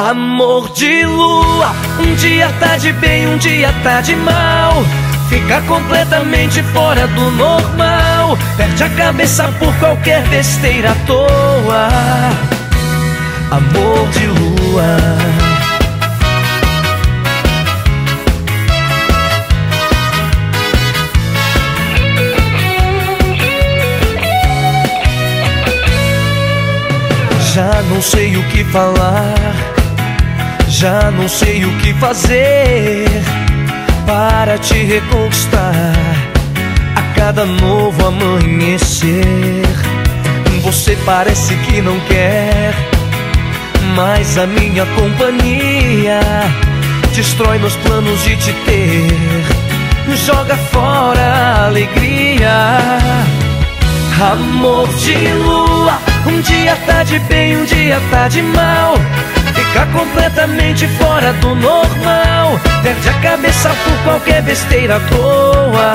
Amor de lua, um dia tá de bem, um dia tá de mal. Fica completamente fora do normal. Perde a cabeça por qualquer besteira à toa. Amor de lua. Já não sei o que falar, já não sei o que fazer para te reconquistar a cada novo amanhecer. Você parece que não quer mais a minha companhia, destrói meus planos de te ter, joga fora a alegria. Amor de lua, um dia tá de bem, um dia tá de mal. Fica completamente fora do normal. Perde a cabeça por qualquer besteira à toa.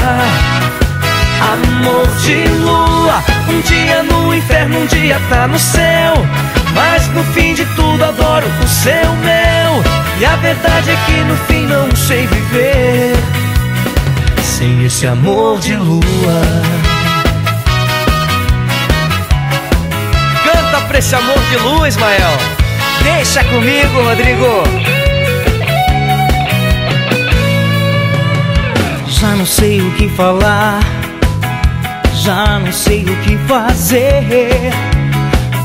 Amor de lua, um dia no inferno, um dia tá no céu. Mas no fim de tudo adoro o seu mel. E a verdade é que no fim não sei viver sem esse amor de lua. Canta pra esse amor de lua, Ismael. Deixa comigo, Rodrigo. Já não sei o que falar, já não sei o que fazer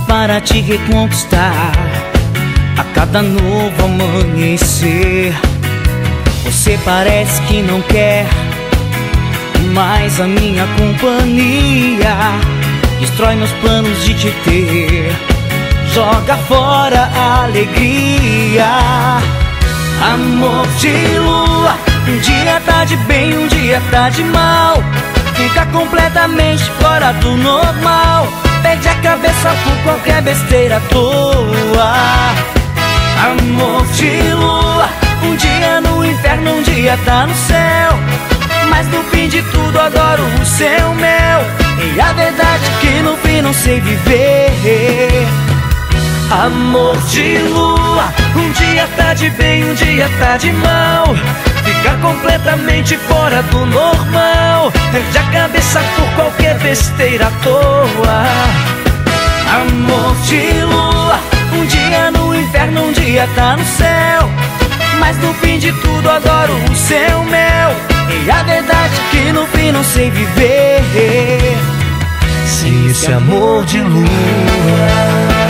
para te reconquistar a cada novo amanhecer. Você parece que não quer mais a minha companhia, destrói meus planos de te ter, joga fora a alegria. Amor de lua, um dia tá de bem, um dia tá de mal. Fica completamente fora do normal. Perde a cabeça por qualquer besteira à toa. Amor de lua, um dia no inferno, um dia tá no céu. Mas no fim de tudo adoro o seu mel. E a verdade é que no fim não sei viver. Amor de lua, um dia tá de bem, um dia tá de mal. Fica completamente fora do normal. Perde a cabeça por qualquer besteira à toa. Amor de lua, um dia no inferno, um dia tá no céu. Mas no fim de tudo adoro o seu mel. E a verdade é que no fim não sei viver sem esse amor de lua.